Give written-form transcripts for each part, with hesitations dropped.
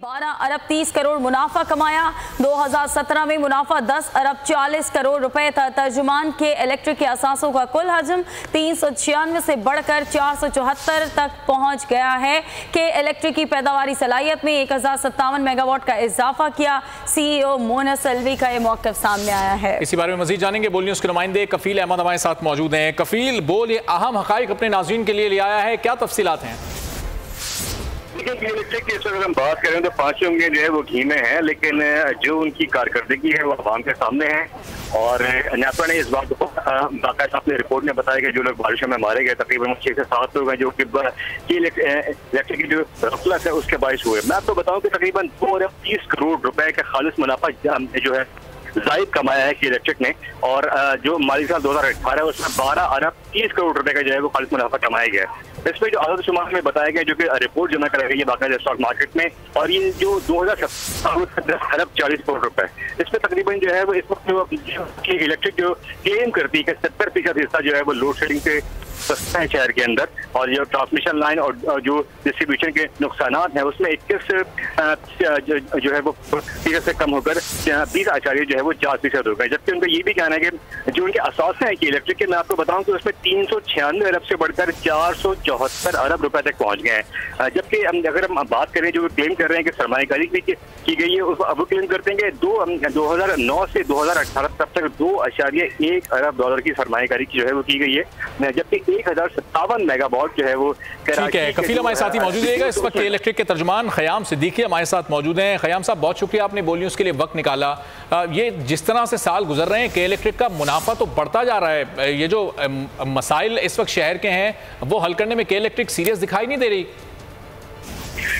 12 अरब 30 करोड़ मुनाफा कमाया। 2017 में मुनाफा 10 अरब 40 करोड़ रुपए था। तर्जुमान के इलेक्ट्रिक के असासों का कुल हजम 396 से बढ़कर 474 तक पहुंच गया है। के इलेक्ट्रिक की पैदावारी सलाहियत में 1057 मेगावाट का इजाफा किया। CEO मोनस अलवी का ये मौक़िफ़ सामने आया है। इसी बारे में मजीद जानेंगे। बोल न्यूज़ के नुमाइंदे कफील अहमद हमारे साथ मौजूद हैं। कफील, बोल ये अहम हक़ाइक़ अपने नाज़रीन के लिए ले आया है, क्या तफसीलात हैं? देखिए, इलेक्ट्रिक की अगर हम बात करें तो 5 होंगे जो है वो घी में है, लेकिन जो उनकी कारकर्दगी है वो अवाम के सामने है। और नेपरा ने इस बात को बाकायदा अपनी रिपोर्ट में बताया कि जो लोग बारिशों में मारे गए तकरीबन 6 से 7 लोग हैं जो कि इलेक्ट्रिक की जो गफलत है उसके बाइस हुए। मैं आपको बताऊं कि तकरीबन 2 अरब 30 करोड़ रुपए का खालिस मुनाफा जो है जायद कमाया है कि इलेक्ट्रिक ने। और जो माली साल 2018 है उसमें 12 अरब 30 करोड़ रुपए का जो है वो खालिस मुनाफा कमाया गया है। इसमें जो आज़ाद शुमार में बताया गया जो कि रिपोर्ट जमा कराई गई है बाकायदा स्टॉक मार्केट में, और ये जो 2017 10 अरब 40 करोड़ रुपए, इसमें तकरीबन जो है वो इस वक्त जो इलेक्ट्रिक जो क्लेम करती है 70% हिस्सा जो है वो लोड शेडिंग से सस्ता है शहर के अंदर, और जो ट्रांसमिशन लाइन और जो डिस्ट्रीब्यूशन के नुकसान हैं उसमें 21 जो है वो फीसद से कम होकर 20 जो है वो 4% हो गए। जबकि उनका ये भी कहना है कि जो उनके असास हैं कि इलेक्ट्रिक के, मैं आपको बताऊं कि उसमें 396 अरब से बढ़कर 474 अरब रुपए तक पहुंच गए हैं। जबकि अगर हम बात करें जो क्लेम कर रहे हैं कि सरमायाकारी की गई है, वो क्लेम करते हैं कि 2009 से 2018 तब तक 2.1 अरब डॉलर की सरमायाकारी की जो है वो की गई है। जबकि 1057 मेगावाट जो है वो। ठीक है, कफील हमारे साथ ही मौजूद रहेगा। इस वक्त इलेक्ट्रिक के तर्जुमान ख़याम सिद्दीकी हमारे साथ मौजूद हैं। ख़याम साहब, बहुत शुक्रिया, आपने बोल न्यूज़ के लिए वक्त निकाला। ये जिस तरह से साल गुजर रहे हैं के इलेक्ट्रिक का मुनाफा तो बढ़ता जा रहा है, ये जो मसाइल इस वक्त शहर के हैं वो हल करने में के इलेक्ट्रिक सीरियस दिखाई नहीं दे रही।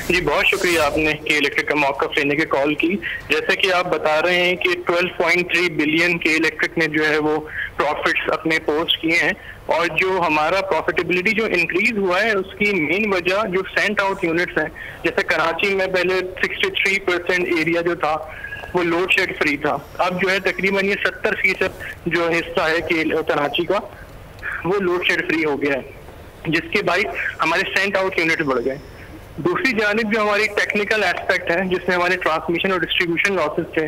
जी, बहुत शुक्रिया आपने के इलेक्ट्रिक का मौक़िफ़ लेने की कॉल की। जैसे कि आप बता रहे हैं कि 12.3 बिलियन के इलेक्ट्रिक ने जो है वो प्रॉफिट्स अपने पोस्ट किए हैं, और जो हमारा प्रॉफिटेबिलिटी जो इंक्रीज हुआ है उसकी मेन वजह जो सेंट आउट यूनिट्स हैं। जैसे कराची में पहले 63% एरिया जो था वो लोड शेड फ्री था, अब जो है तकरीबन ये 70% जो हिस्सा है कि कराची का वो लोड शेड फ्री हो गया है, जिसके बाइस हमारे सेंट आउट यूनिट बढ़ गए। दूसरी जानिब जो हमारी टेक्निकल एस्पेक्ट है जिसमें हमारे ट्रांसमिशन और डिस्ट्रीब्यूशन लॉसेस थे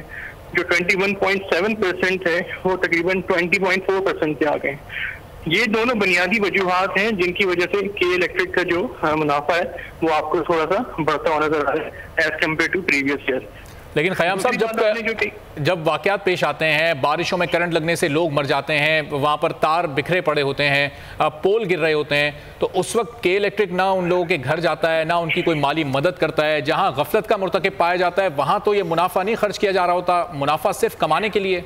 जो 21.7% है वो तकरीबन 20.4% पे आ गए। ये दोनों बुनियादी वजूहात हैं जिनकी वजह से के इलेक्ट्रिक का जो मुनाफा है वो आपको थोड़ा सा बढ़ता हुआ नजर आ रहा है as compared to previous year. लेकिन ख़याम साहब, जब वाक़यात पेश आते हैं, बारिशों में करंट लगने से लोग मर जाते हैं, वहाँ पर तार बिखरे पड़े होते हैं, पोल गिर रहे होते हैं, तो उस वक्त के इलेक्ट्रिक ना उन लोगों के घर जाता है, ना उनकी कोई माली मदद करता है। जहाँ गफलत का मुर्तकिब पाया जाता है वहाँ तो ये मुनाफा नहीं खर्च किया जा रहा होता, मुनाफा सिर्फ कमाने के लिए।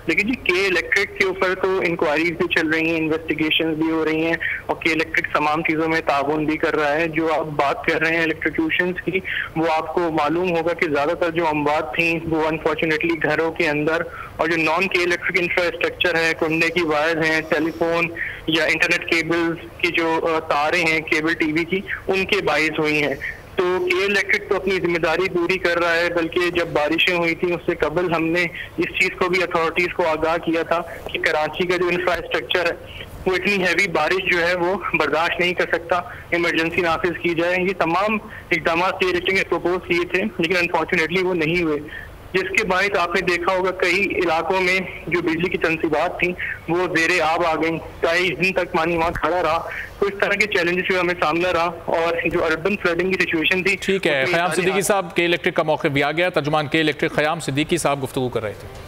देखिए जी, के इलेक्ट्रिक के ऊपर तो इंक्वायरीज भी चल रही हैं, इन्वेस्टिगेशन भी हो रही हैं, और के इलेक्ट्रिक तमाम चीज़ों में ताउन भी कर रहा है। जो आप बात कर रहे हैं इलेक्ट्रिक्यूशंस की, वो आपको मालूम होगा कि ज़्यादातर जो अमवात थी वो अनफॉर्चुनेटली घरों के अंदर, और जो नॉन के इलेक्ट्रिक इंफ्रास्ट्रक्चर है, कुंडे की वायर हैं, टेलीफोन या इंटरनेट केबल्स की जो तारें हैं केबल टीवी की, उनके बाइस हुई हैं। तो के इलेक्ट्रिक तो अपनी जिम्मेदारी पूरी कर रहा है, बल्कि जब बारिशें हुई थी उससे कबल हमने इस चीज़ को भी अथॉरिटीज़ को आगाह किया था कि कराची का जो इंफ्रास्ट्रक्चर है वो इतनी हैवी बारिश जो है वो बर्दाश्त नहीं कर सकता, इमरजेंसी नाफिज की जाए। ये तमाम इकदाम के इलेक्ट्रिक ने प्रपोज किए थे, लेकिन अनफॉर्चुनेटली वो नहीं हुए, जिसके बाद आपने देखा होगा कई इलाकों में जो बिजली की तंसीबात थी वो ज़ेरे आब आ गई, कई दिन तक पानी वहाँ खड़ा रहा। तो इस तरह के चैलेंजेस जो हमें सामने रहा, और जो अर्बन फ्लडिंग की सिचुएशन थी। ठीक है, ख़याम सिद्दीकी साहब, के इलेक्ट्रिक का मौक़िफ़ भी आ गया। तर्जुमान के इलेक्ट्रिक ख़याम सिद्दीकी साहब गुफ्तगू कर रहे थे।